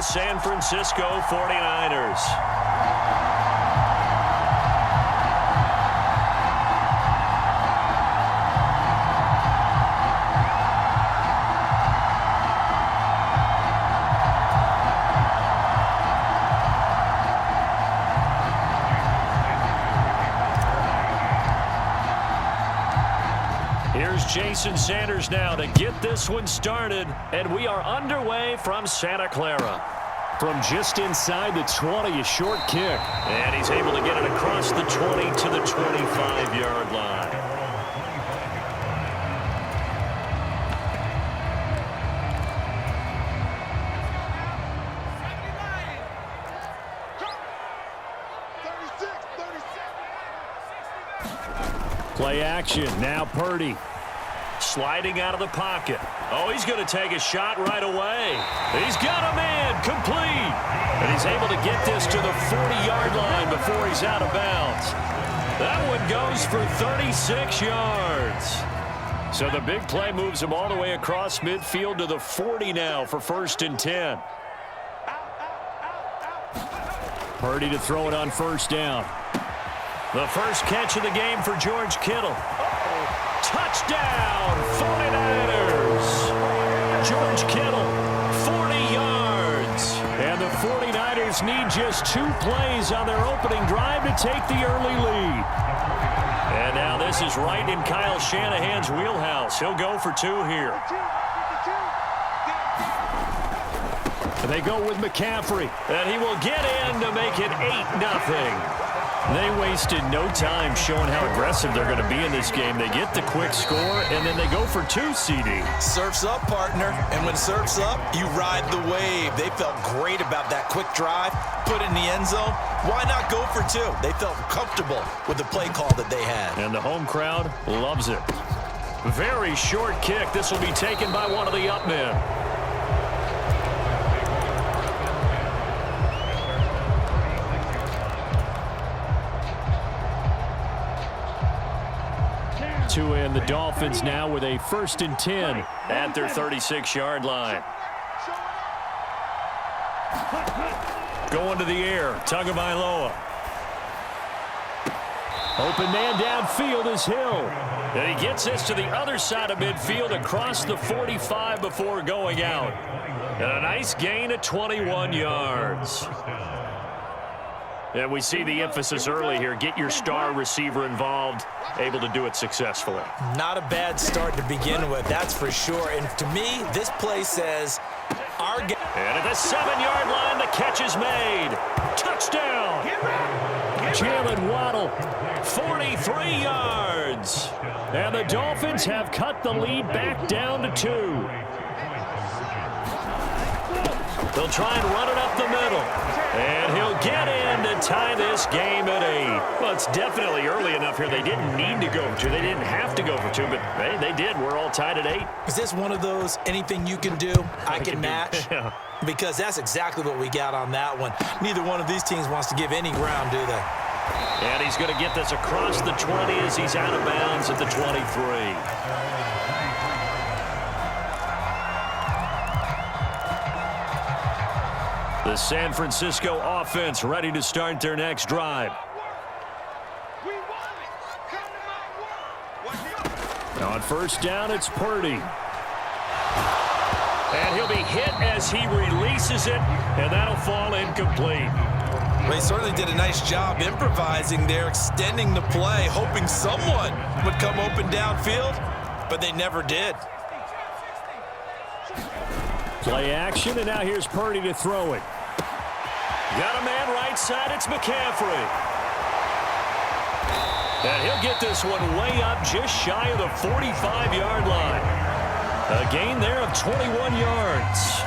the San Francisco 49ers. Here's Jason Sanders now to get this one started, and we are underway from Santa Clara. From just inside the 20, a short kick. And he's able to get it across the 20 to the 25-yard line. Play action. Now Purdy. Sliding out of the pocket. Oh, he's going to take a shot right away. He's got a man complete. And he's able to get this to the 40-yard line before he's out of bounds. That one goes for 36 yards. So the big play moves him all the way across midfield to the 40 now for 1st and 10. Purdy to throw it on 1st down. The first catch of the game for George Kittle. Touchdown, 49ers. George Kittle, 40 yards. And the 49ers need just 2 plays on their opening drive to take the early lead. And now this is right in Kyle Shanahan's wheelhouse. He'll go for 2 here. And they go with McCaffrey. And he will get in to make it 8-0. They wasted no time showing how aggressive they're going to be in this game. They get the quick score, and then they go for 2, CD. Surf's up, partner. And when surf's up, you ride the wave. They felt great about that quick drive, put it in the end zone. Why not go for 2? They felt comfortable with the play call that they had. And the home crowd loves it. Very short kick. This will be taken by one of the up men. And the Dolphins now with a 1st and 10 at their 36-yard line. Going to the air, Tagovailoa. Open man downfield is Hill. And he gets this to the other side of midfield across the 45 before going out. And a nice gain of 21 yards. And we see the emphasis early here. Get your star receiver involved, able to do it successfully. Not a bad start to begin with, that's for sure. And to me, this play says our game. And at the 7-yard line, the catch is made. Touchdown. Jalen Waddle. 43 yards. And the Dolphins have cut the lead back down to 2. They'll try and run it up the middle. And he'll get in to tie this game at 8. Well, it's definitely early enough here. They didn't need to go for 2. They didn't have to go for 2, but hey, they did. We're all tied at 8. Is this one of those anything you can do, I can match? Yeah. Because that's exactly what we got on that one. Neither one of these teams wants to give any ground, do they? And he's going to get this across the 20 as he's out of bounds at the 23. The San Francisco offense ready to start their next drive. On 1st down, it's Purdy. And he'll be hit as he releases it, and that'll fall incomplete. Well, he certainly did a nice job improvising there, extending the play, hoping someone would come open downfield, but they never did. Play action, and now here's Purdy to throw it. Got a man right side, it's McCaffrey. And he'll get this one way up just shy of the 45-yard line. A gain there of 21 yards.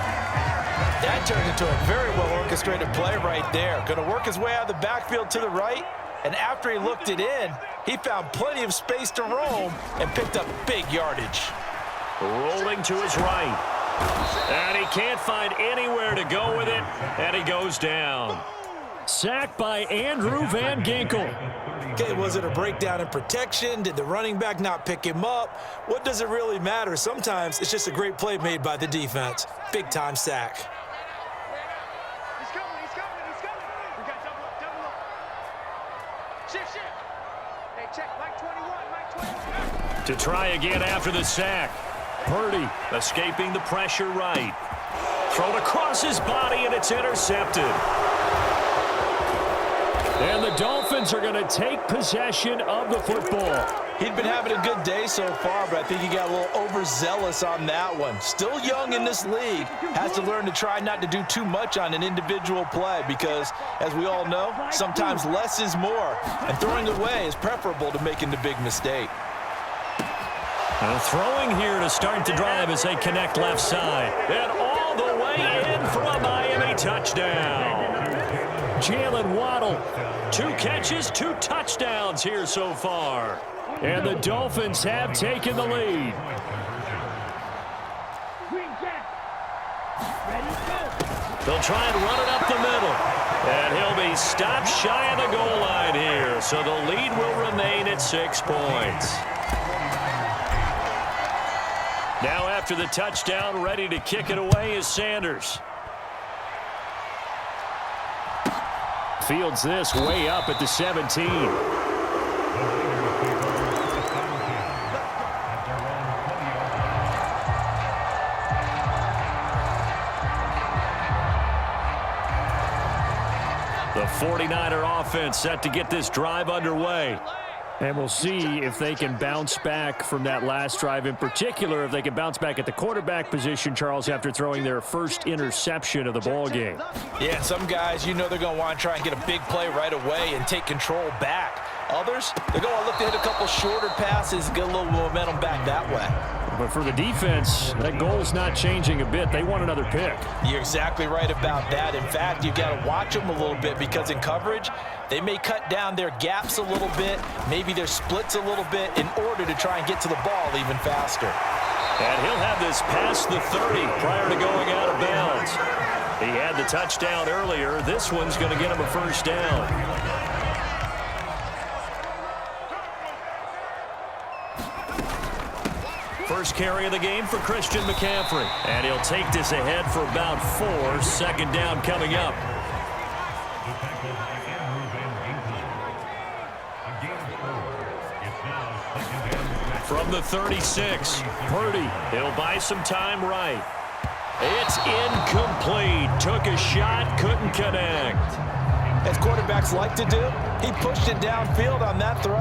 That turned into a very well-orchestrated play right there. Going to work his way out of the backfield to the right, and after he looked it in, he found plenty of space to roam and picked up big yardage. Rolling to his right. And he can't find anywhere to go with it, and he goes down. Sacked by Andrew Van Ginkel. Okay, was it a breakdown in protection? Did the running back not pick him up? What does it really matter? Sometimes it's just a great play made by the defense. Big-time sack. To try again after the sack. Purdy escaping the pressure right. Thrown across his body, and it's intercepted. And the Dolphins are going to take possession of the football. He'd been having a good day so far, but I think he got a little overzealous on that one. Still young in this league. Has to learn to try not to do too much on an individual play because, as we all know, sometimes less is more. And throwing away is preferable to making the big mistake. And throwing here to start the drive as they connect left side. And all the way in for a Miami touchdown. Jalen Waddle, 2 catches, 2 touchdowns here so far. And the Dolphins have taken the lead. They'll try and run it up the middle. And he'll be stopped shy of the goal line here. So the lead will remain at 6 points. Now after the touchdown, ready to kick it away is Sanders. Fields this way up at the 17. The 49er offense set to get this drive underway. And we'll see if they can bounce back from that last drive. In particular, if they can bounce back at the quarterback position, Charles, after throwing their first interception of the ball game. Yeah, some guys, you know they're going to want to try and get a big play right away and take control back. Others, they're going to look to hit a couple shorter passes, get a little momentum back that way. But for the defense, that goal's not changing a bit. They want another pick. You're exactly right about that. In fact, you've got to watch them a little bit because in coverage, they may cut down their gaps a little bit, maybe their splits a little bit in order to try and get to the ball even faster. And he'll have this past the 30 prior to going out of bounds. He had the touchdown earlier. This one's going to get him a first down. First carry of the game for Christian McCaffrey. And he'll take this ahead for about 4. Second down coming up. From the 36, Purdy. He'll buy some time right. It's incomplete. Took a shot, couldn't connect. As quarterbacks like to do, he pushed it downfield on that throw.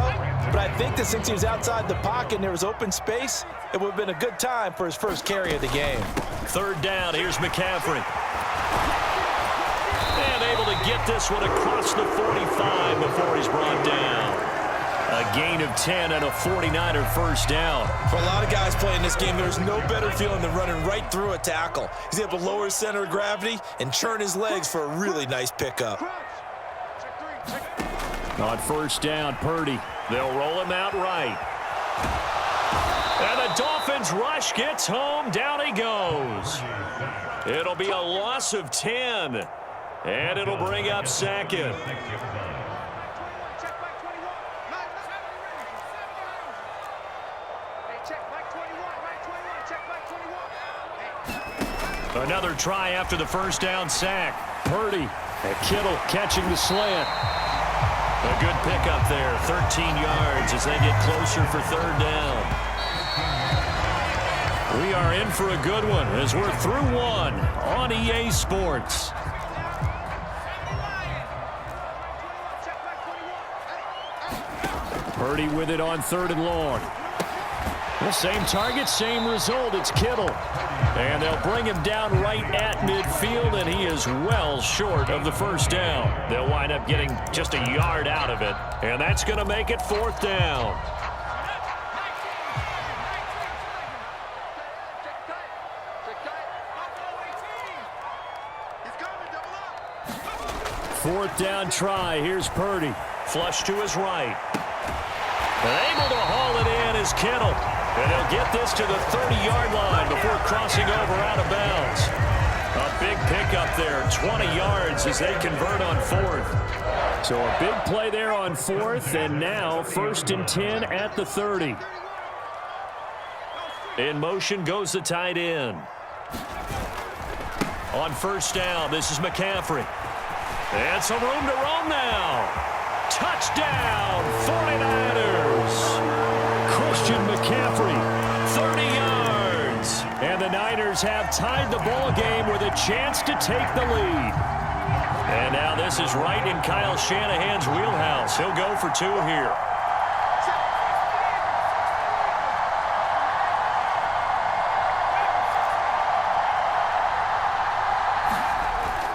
But I think that since he was outside the pocket and there was open space, it would have been a good time for his first carry of the game. Third down, here's McCaffrey. And able to get this one across the 45 before he's brought down. A gain of 10 and a 49er first down. For a lot of guys playing this game, there's no better feeling than running right through a tackle. He's able to lower his center of gravity and churn his legs for a really nice pickup. On first down, Purdy. They'll roll him out right. And the Dolphins rush gets home. Down he goes. It'll be a loss of 10. And it'll bring up second. Another try after the first down sack. Purdy and Kittle catching the slant. A good pickup there, 13 yards as they get closer for third down. We are in for a good one as we're through one on EA Sports. Purdy with it on 3rd and long. The same target, same result. It's Kittle. And they'll bring him down right at midfield, and he is well short of the first down. They'll wind up getting just a yard out of it, and that's going to make it 4th down. Fourth down try. Here's Purdy. Flush to his right. And able to haul it in is Kittle. And he'll get this to the 30-yard line before crossing over out of bounds. A big pickup there, 20 yards as they convert on 4th. So a big play there on 4th, and now 1st and 10 at the 30. In motion goes the tight end. On first down, this is McCaffrey. And some room to roam now. Touchdown, 49ers. Christian McCaffrey, 30 yards. And the Niners have tied the ball game with a chance to take the lead. And now this is right in Kyle Shanahan's wheelhouse. He'll go for two here.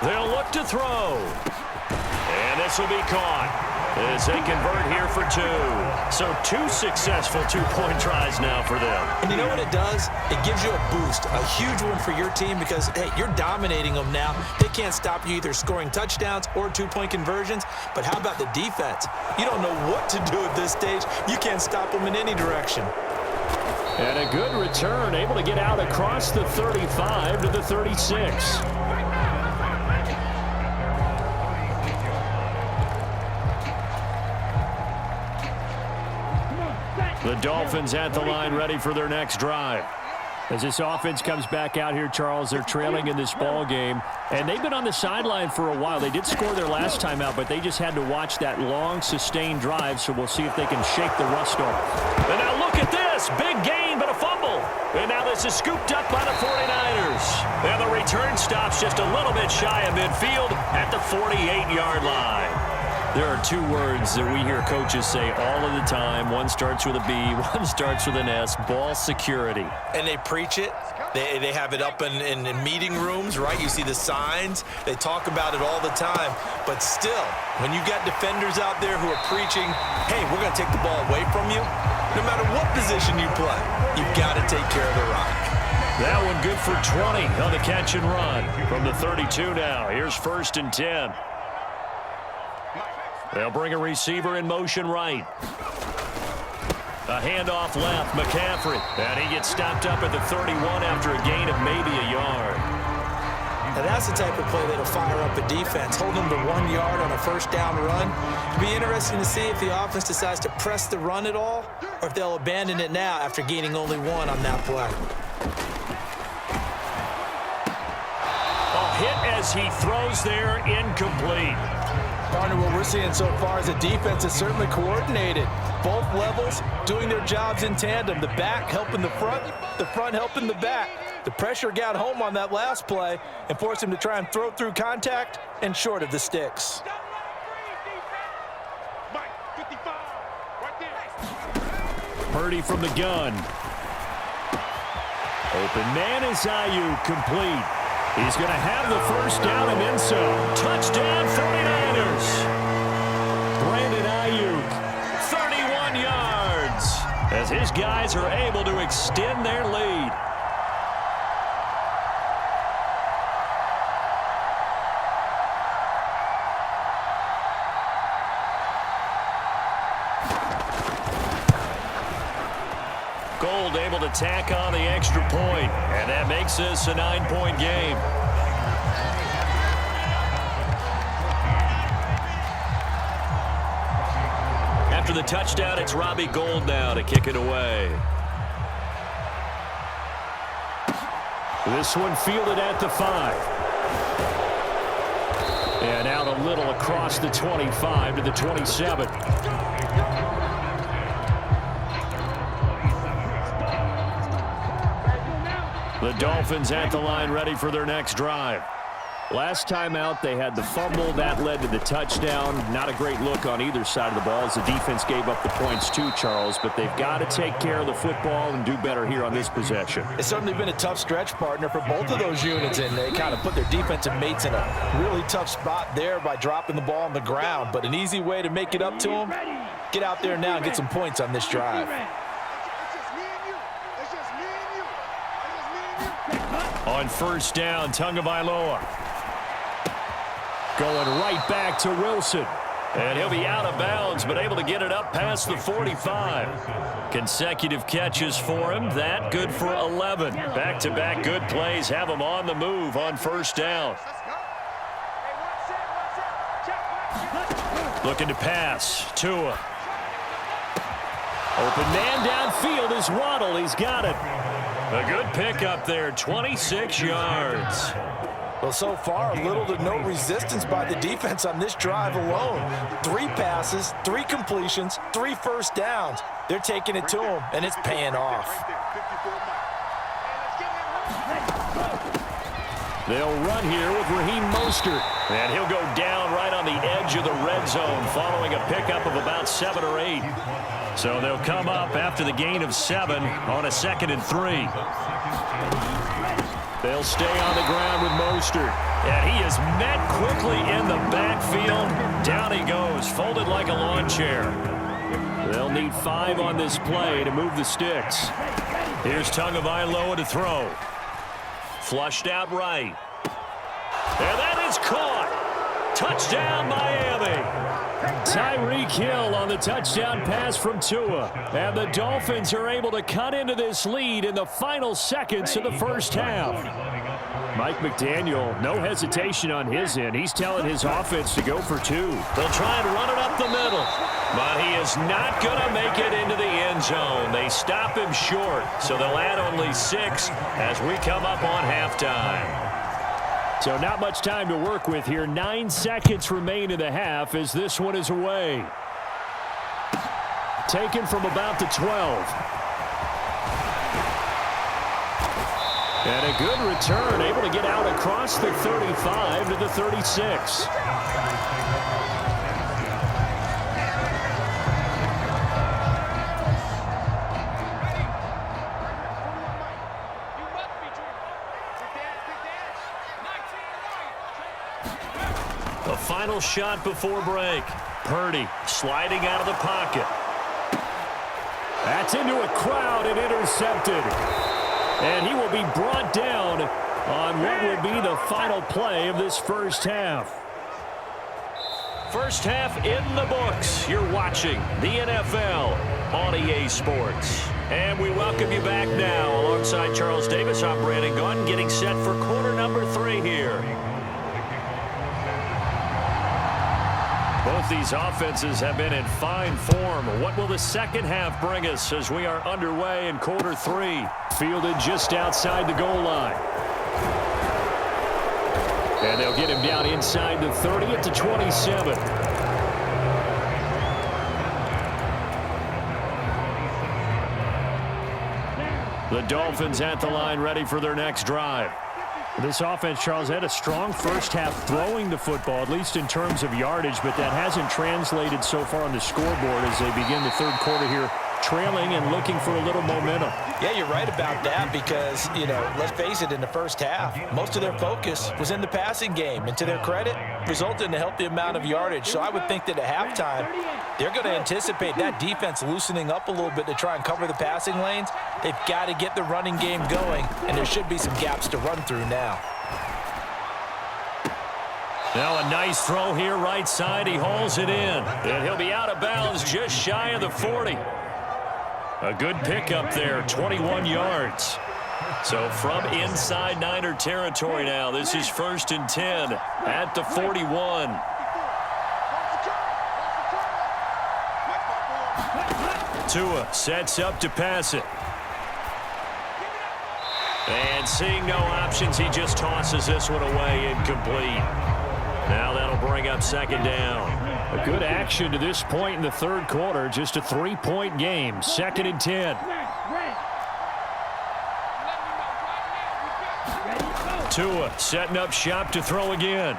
They'll look to throw. And this will be caught as they convert here for two. So two successful two-point tries now for them. And you know what it does? It gives you a boost, a huge one for your team because, hey, you're dominating them now. They can't stop you either scoring touchdowns or two-point conversions. But how about the defense? You don't know what to do at this stage. You can't stop them in any direction. And a good return, able to get out across the 35 to the 36. The Dolphins at the line ready for their next drive. As this offense comes back out here, Charles, they're trailing in this ball game, and they've been on the sideline for a while. They did score their last time out, but they just had to watch that long, sustained drive, so we'll see if they can shake the rust off. And now look at this. Big gain, but a fumble. And now this is scooped up by the 49ers. And the return stops just a little bit shy of midfield at the 48-yard line. There are two words that we hear coaches say all of the time. One starts with a B, one starts with an S, ball security. And they preach it. They have it up in meeting rooms, right? You see the signs. They talk about it all the time. But still, when you got defenders out there who are preaching, hey, we're going to take the ball away from you, no matter what position you play, you've got to take care of the rock. That one good for 20 on the catch and run from the 32 now. Here's 1st and 10. They'll bring a receiver in motion right. A handoff left, McCaffrey. And he gets stopped up at the 31 after a gain of maybe a yard. Now that's the type of play that'll fire up a defense, hold them to 1 yard on a first down run. It'll be interesting to see if the offense decides to press the run at all, or if they'll abandon it now after gaining only one on that play. A hit as he throws there, incomplete. Partner, what we're seeing so far is the defense is certainly coordinated. Both levels doing their jobs in tandem. The back helping the front helping the back. The pressure got home on that last play and forced him to try and throw through contact and short of the sticks. Purdy from the gun. Open man is Ayuk, complete. He's going to have the first down and then some. Touchdown, 49ers. Brandon Ayuk, 31 yards as his guys are able to extend their lead. Gold able to tack on the extra point, and that makes this a 9-point game. After the touchdown, it's Robbie Gould now to kick it away. This one fielded at the 5. And out a little across the 25 to the 27. The Dolphins at the line ready for their next drive. Last time out, they had the fumble. That led to the touchdown. Not a great look on either side of the ball as the defense gave up the points too, Charles. But they've got to take care of the football and do better here on this possession. It's certainly been a tough stretch, partner, for both of those units, and they kind of put their defensive mates in a really tough spot there by dropping the ball on the ground. But an easy way to make it up to them, get out there now and get some points on this drive. On first down, Tagovailoa. Going right back to Wilson. And he'll be out of bounds, but able to get it up past the 45. Consecutive catches for him. That good for 11. Back-to-back good plays have him on the move on first down. Looking to pass. Tua. Open man downfield is Waddle. He's got it. A good pickup there, 26 yards. Well, so far, little to no resistance by the defense on this drive alone. 3 passes, 3 completions, 3 first downs. They're taking it to him, and it's paying off. They'll run here with Raheem Mostert. And he'll go down right on the edge of the red zone following a pickup of about 7 or 8. So they'll come up after the gain of 7 on a 2nd and 3. They'll stay on the ground with Mostert. And he is met quickly in the backfield. Down he goes, folded like a lawn chair. They'll need 5 on this play to move the sticks. Here's Tagovailoa to throw. Flushed out right. And that is caught. Touchdown, Miami. Tyreek Hill on the touchdown pass from Tua. And the Dolphins are able to cut into this lead in the final seconds of the first half. Mike McDaniel, no hesitation on his end. He's telling his offense to go for 2. They'll try and run it up the middle. But he is not going to make it into the end zone. They stop him short. So they'll add only 6 as we come up on halftime. So not much time to work with here. 9 seconds remain in the half as this one is away. Taken from about the 12. And a good return, able to get out across the 35 to the 36. The final shot before break. Purdy sliding out of the pocket. That's into a crowd and intercepted. And he will be brought down on what will be the final play of this first half. First half in the books. You're watching the NFL on EA Sports. And we welcome you back now alongside Charles Davis. I'm Brandon Gunn getting set for quarter number 3 here. Both these offenses have been in fine form. What will the second half bring us as we are underway in quarter 3? Fielded just outside the goal line. And they'll get him down inside the 30 at the 27. The Dolphins at the line ready for their next drive. This offense, Charles, had a strong first half throwing the football, at least in terms of yardage, but that hasn't translated so far on the scoreboard as they begin the third quarter here, trailing and looking for a little momentum. Yeah, you're right about that because, let's face it, in the first half, most of their focus was in the passing game. And to their credit, resulted in a healthy amount of yardage. So I would think that at halftime, they're going to anticipate that defense loosening up a little bit to try and cover the passing lanes. They've got to get the running game going, and there should be some gaps to run through now. Now a nice throw here right side. He hauls it in. And he'll be out of bounds just shy of the 40. A good pickup there, 21 yards. So from inside Niner territory now, this is 1st and 10 at the 41. Tua sets up to pass it. And seeing no options, he just tosses this one away incomplete. Now that'll bring up 2nd down. A good action to this point in the third quarter. Just a 3-point game. 2nd and 10. Tua setting up shop to throw again.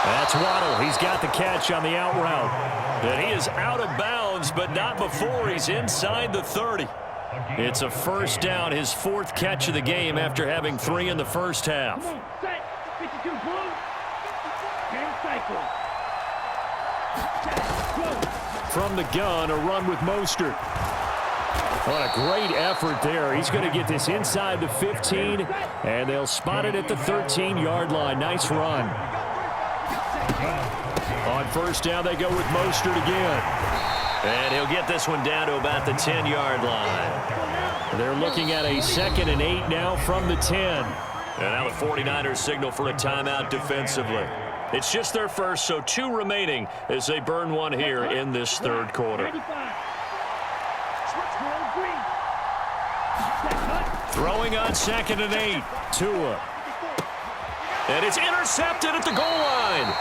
That's Waddle. He's got the catch on the out route. And he is out of bounds, but not before he's inside the 30. It's a first down, his 4th catch of the game after having 3 in the first half. From the gun, a run with Mostert. What a great effort there. He's going to get this inside the 15, and they'll spot it at the 13-yard line. Nice run. On first down, they go with Mostert again. And he'll get this one down to about the 10-yard line. They're looking at a 2nd and 8 now from the 10. And now the 49ers signal for a timeout defensively. It's just their first, so 2 remaining as they burn one here in this third quarter. Throwing on 2nd and 8. Tua. And it's intercepted at the goal line.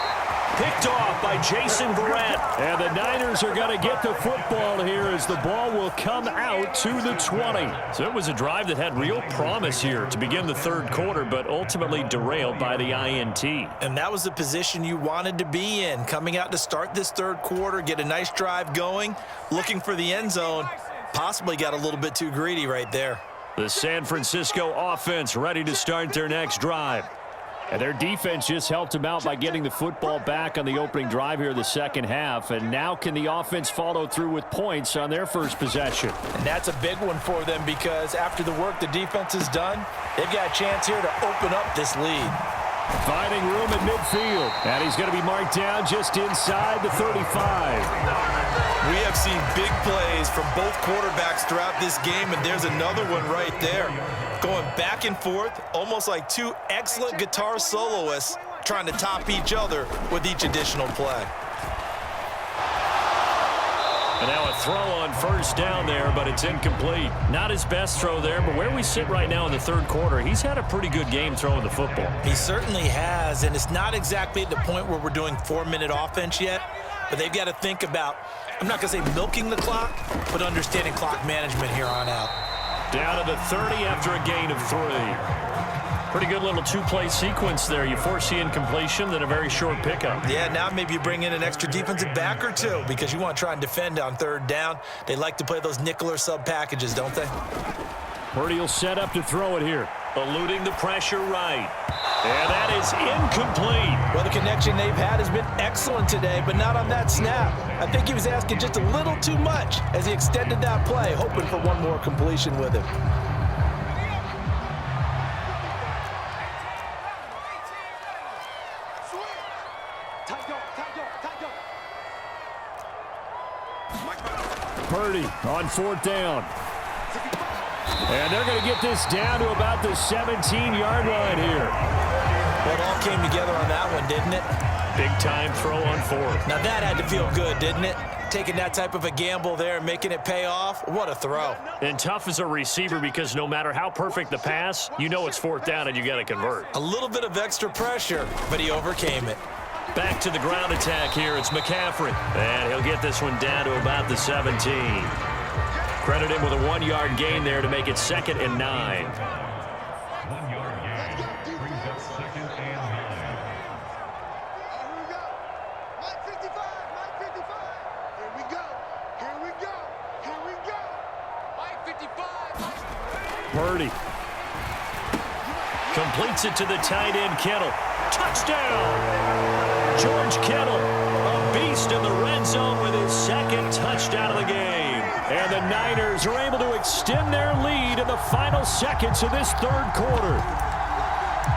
Picked off by Jason Verrett. And the Niners are going to get the football here as the ball will come out to the 20. So it was a drive that had real promise here to begin the third quarter, but ultimately derailed by the INT. And that was the position you wanted to be in, coming out to start this third quarter, get a nice drive going, looking for the end zone. Possibly got a little bit too greedy right there. The San Francisco offense ready to start their next drive. And their defense just helped them out by getting the football back on the opening drive here in the second half. And now can the offense follow through with points on their first possession? And that's a big one for them because after the work the defense has done, they've got a chance here to open up this lead. Finding room at midfield. And he's going to be marked down just inside the 35. We have seen big plays from both quarterbacks throughout this game, and there's another one right there. Going back and forth, almost like two excellent guitar soloists trying to top each other with each additional play. And now a throw on first down there, but it's incomplete. Not his best throw there, but where we sit right now in the third quarter, he's had a pretty good game throwing the football. He certainly has, and it's not exactly at the point where we're doing 4-minute offense yet, but they've got to think about, I'm not going to say milking the clock, but understanding clock management here on out. Down to the 30 after a gain of 3. Pretty good little two-play sequence there. You force the incompletion, then a very short pickup. Yeah, now maybe you bring in an extra defensive back or two because you want to try and defend on third down. They like to play those nickel or sub packages, don't they? Purdy will set up to throw it here. Eluding the pressure right. And that is incomplete. Well, the connection they've had has been excellent today, but not on that snap. I think he was asking just a little too much as he extended that play, hoping for one more completion with him. Purdy on fourth down. And they're going to get this down to about the 17-yard line here. Well, it all came together on that one, didn't it? Big-time throw on fourth. Now that had to feel good, didn't it? Taking that type of a gamble there and making it pay off. What a throw. And tough as a receiver because no matter how perfect the pass, you know it's fourth down and you got to convert. A little bit of extra pressure, but he overcame it. Back to the ground attack here. It's McCaffrey. And he'll get this one down to about the 17. Credit him with a 1-yard gain there to make it 2nd and 9. Purdy completes it to the tight end, Kittle. Touchdown! George Kittle, a beast in the red zone with his 2nd touchdown of the game. And the Niners are able to extend their lead in the final seconds of this third quarter.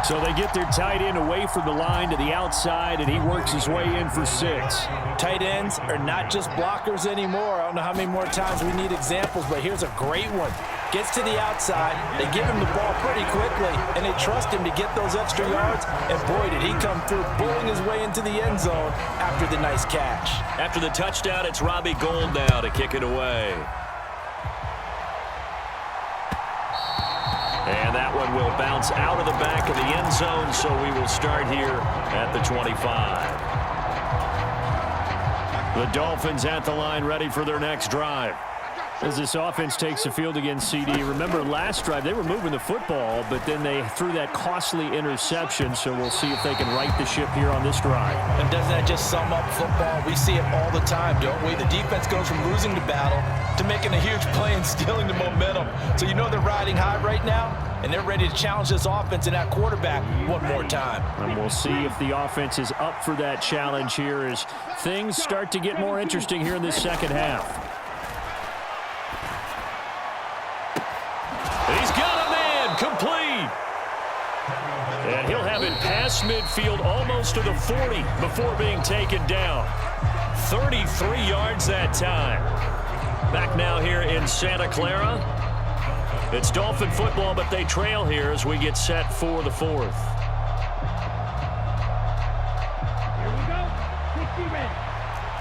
So they get their tight end away from the line to the outside, and he works his way in for 6. Tight ends are not just blockers anymore. I don't know how many more times we need examples, but here's a great one. Gets to the outside, they give him the ball pretty quickly, and they trust him to get those extra yards, and boy, did he come through, bulling his way into the end zone after the nice catch. After the touchdown, it's Robbie Gould now to kick it away. And that one will bounce out of the back of the end zone, so we will start here at the 25. The Dolphins at the line ready for their next drive. As this offense takes the field against CD, remember last drive they were moving the football, but then they threw that costly interception, so we'll see if they can right the ship here on this drive. And doesn't that just sum up football? We see it all the time, don't we? The defense goes from losing the battle to making a huge play and stealing the momentum. So you know they're riding high right now, and they're ready to challenge this offense and that quarterback one more time. And we'll see if the offense is up for that challenge here as things start to get more interesting here in this second half. He's got a man, complete. And he'll have it past midfield almost to the 40 before being taken down. 33 yards that time. Back now here in Santa Clara. It's Dolphin football, but they trail here as we get set for the 4th. Here we go. 60 red.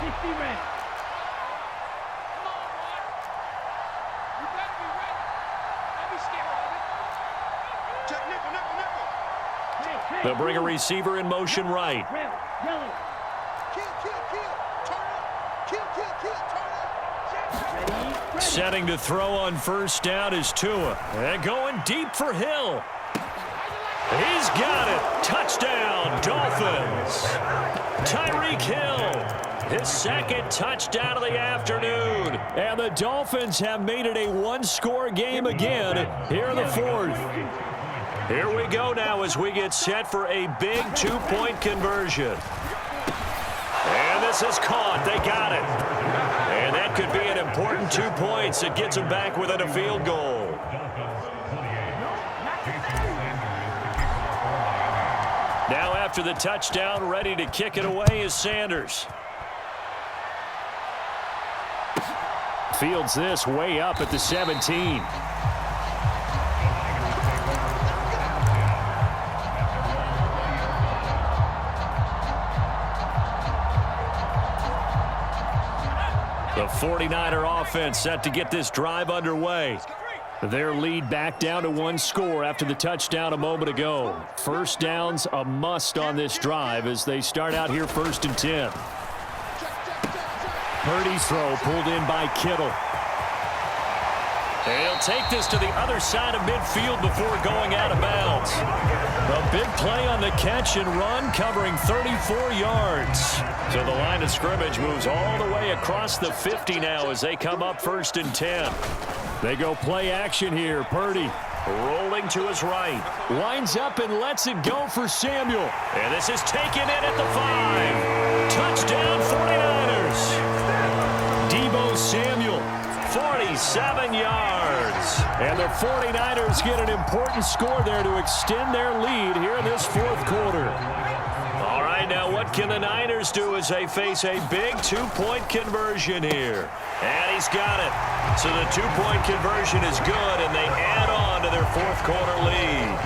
60 red. They'll bring a receiver in motion right. Red, yellow. Ready, Setting to throw on first down is Tua. And going deep for Hill. He's got it. Touchdown, Dolphins. Tyreek Hill, his second touchdown of the afternoon. And the Dolphins have made it a one-score game again here in the fourth. Here we go now as we get set for a big two-point conversion. And this is caught. They got it. And that could be an important 2 points. It gets them back within a field goal. Now after the touchdown, ready to kick it away is Sanders. Fields this way up at the 17. The 49er offense set to get this drive underway. Their lead back down to one score after the touchdown a moment ago. First down's a must on this drive as they start out here 1st and 10. Purdy's throw pulled in by Kittle. And he'll take this to the other side of midfield before going out of bounds. A big play on the catch and run, covering 34 yards. So the line of scrimmage moves all the way across the 50 now as they come up 1st and 10. They go play action here. Purdy rolling to his right. winds up and lets it go for Samuel. And this is taken in at the 5. Touchdown 49ers. Deebo Samuel, 47 yards. and the 49ers get an important score there to extend their lead here in this fourth quarter. All right, now what can the Niners do as they face a big 2-point conversion here? And he's got it. So the 2-point conversion is good, and they add on to their fourth quarter lead.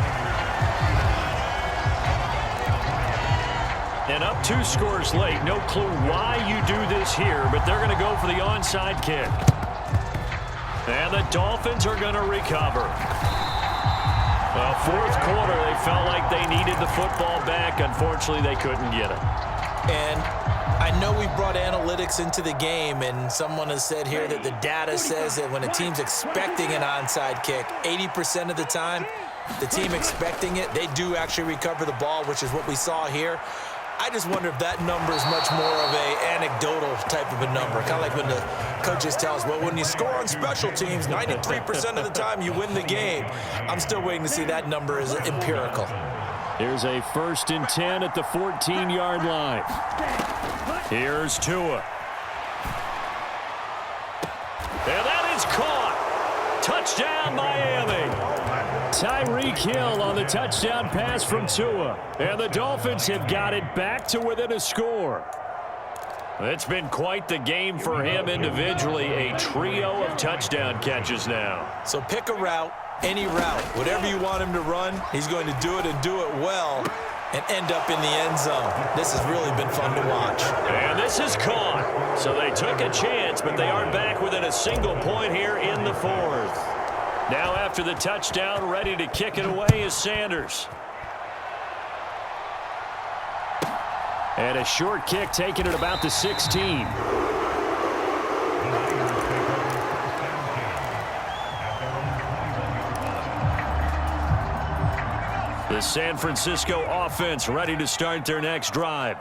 And up 2 scores late. No clue why you do this here, but they're going to go for the onside kick. And the Dolphins are going to recover. Fourth quarter, they felt like they needed the football back. Unfortunately, they couldn't get it. And I know we brought analytics into the game, and someone has said here that the data says that when a team's expecting an onside kick, 80% of the time, the team expecting it, they do actually recover the ball, which is what we saw here. I just wonder if that number is much more of a anecdotal type of a number. Kind of like when the coaches tell us, well, when you score on special teams, 93% of the time you win the game. I'm still waiting to see that number is empirical. Here's a 1st and 10 at the 14-yard line. Here's Tua. And that is caught. Touchdown, Miami. Tyreek Hill on the touchdown pass from Tua. And the Dolphins have got it back to within a score. It's been quite the game for him individually. A trio of touchdown catches now. So pick a route, any route. Whatever you want him to run, he's going to do it and do it well and end up in the end zone. This has really been fun to watch. And this is caught. So they took a chance, but they are back within a single point here in the fourth. Now after the touchdown, ready to kick it away is Sanders. And a short kick taken at about the 16. The San Francisco offense ready to start their next drive.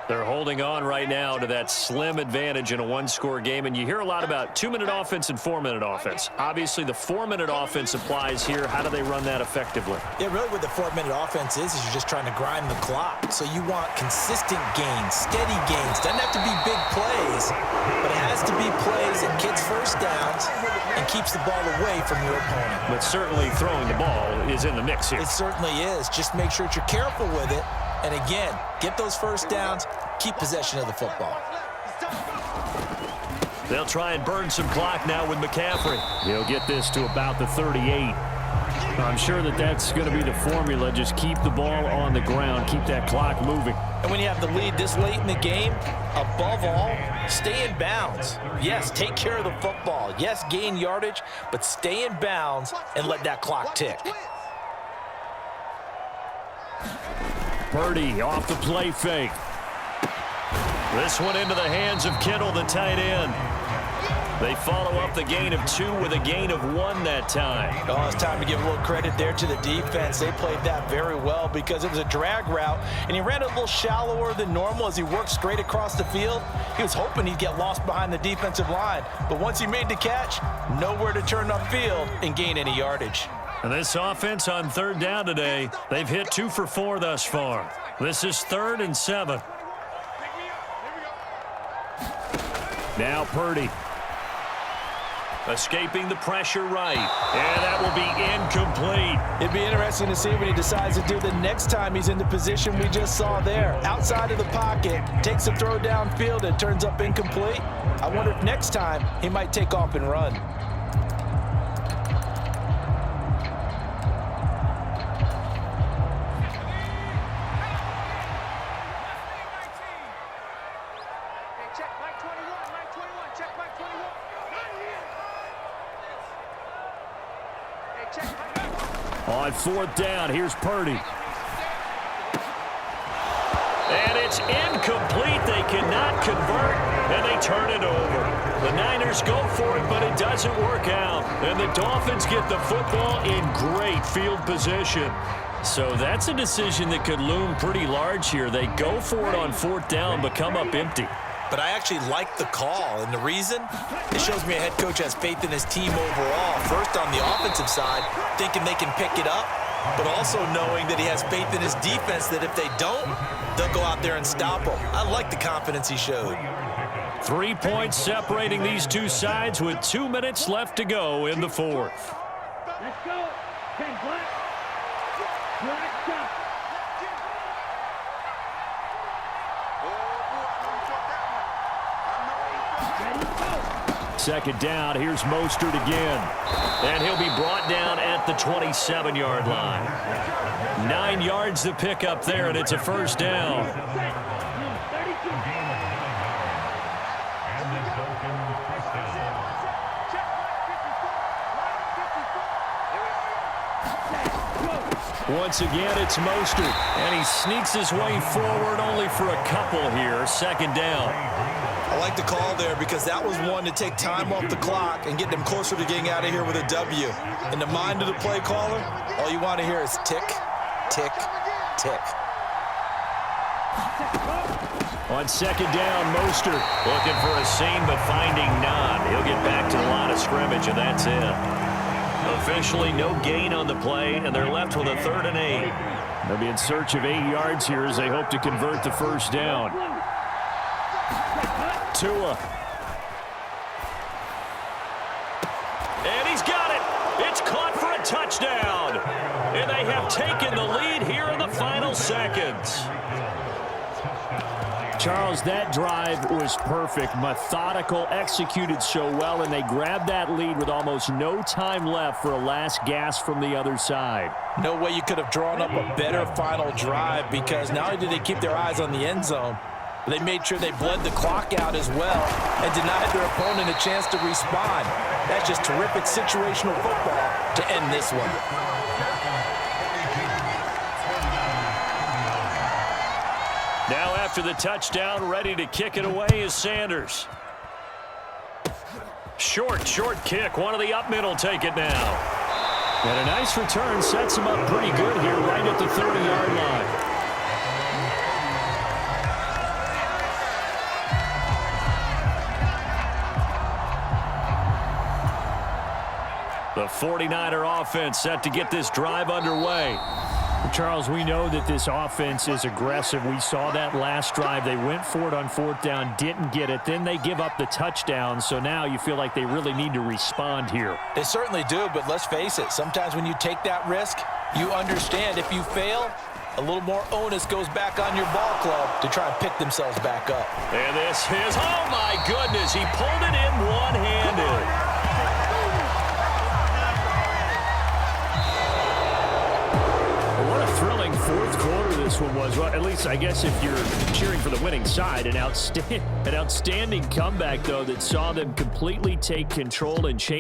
They're holding on right now to that slim advantage in a one-score game, and you hear a lot about 2-minute offense and 4-minute offense. Obviously, the 4-minute offense applies here. How do they run that effectively? Yeah, really what the 4-minute offense is you're just trying to grind the clock. So you want consistent gains, steady gains. Doesn't have to be big plays, but it has to be plays that gets first downs and keeps the ball away from your opponent. But certainly throwing the ball is in the mix here. It certainly is. Just make sure that you're careful with it. And again, get those first downs, keep possession of the football. They'll try and burn some clock now with McCaffrey. He'll get this to about the 38. I'm sure that that's going to be the formula. Just keep the ball on the ground, keep that clock moving. And when you have the lead this late in the game, above all, stay in bounds. Yes, take care of the football. Yes, gain yardage, but stay in bounds and let that clock tick. Purdy off the play fake. This one into the hands of Kittle, the tight end. They follow up the gain of 2 with a gain of 1 that time. Oh, it's time to give a little credit there to the defense. They played that very well because it was a drag route, and he ran it a little shallower than normal as he worked straight across the field. He was hoping he'd get lost behind the defensive line, but once he made the catch, nowhere to turn upfield and gain any yardage. And this offense on 3rd down today, they've hit 2 for 4 thus far. This is 3rd and 7. Now Purdy. Escaping the pressure right. And that will be incomplete. It'd be interesting to see what he decides to do the next time he's in the position we just saw there. Outside of the pocket, takes a throw downfield and turns up incomplete. I wonder if next time he might take off and run. On 4th down, here's Purdy. And it's incomplete. They cannot convert, and they turn it over. The Niners go for it, but it doesn't work out. And the Dolphins get the football in great field position. So that's a decision that could loom pretty large here. They go for it on 4th down, but come up empty. But I actually like the call, and the reason? It shows me a head coach has faith in his team overall. First, on the offensive side, thinking they can pick it up, but also knowing that he has faith in his defense that if they don't, they'll go out there and stop them. I like the confidence he showed. 3 points separating these two sides with 2 minutes left to go in the 4th. Let's go. 10 black. Black stop. Second down, here's Mostert again. And he'll be brought down at the 27-yard line. 9 yards to pick up there, and it's a 1st down. Once again, it's Mostert. And he sneaks his way forward only for a couple here. 2nd down. I like the call there because that was one to take time off the clock and get them closer to getting out of here with a W. In the mind of the play caller, all you want to hear is tick, tick, tick. On 2nd down, Mostert. Looking for a seam, but finding none. He'll get back to the line of scrimmage, and that's it. Officially no gain on the play, and they're left with a 3rd and 8. They'll be in search of 8 yards here as they hope to convert the 1st down. Tua. And he's got it. It's caught for a touchdown. And they have taken the lead here in the final seconds. Charles, that drive was perfect. Methodical, executed so well, and they grabbed that lead with almost no time left for a last gasp from the other side. No way you could have drawn up a better final drive because not only did they keep their eyes on the end zone, they made sure they bled the clock out as well and denied their opponent a chance to respond. That's just terrific situational football to end this one. Now after the touchdown, ready to kick it away is Sanders. Short kick. One of the up middle take it now. And a nice return sets him up pretty good here right at the 30-yard line. The 49er offense set to get this drive underway. Charles, we know that this offense is aggressive. We saw that last drive. They went for it on 4th down, didn't get it. Then they give up the touchdown, so now you feel like they really need to respond here. They certainly do, but let's face it. Sometimes when you take that risk, you understand if you fail, a little more onus goes back on your ball club to try and pick themselves back up. And this is, oh my goodness, he pulled it in one-handed. Thrilling 4th quarter this one was. Well, at least I guess if you're cheering for the winning side. An outstanding comeback, though, that saw them completely take control and change.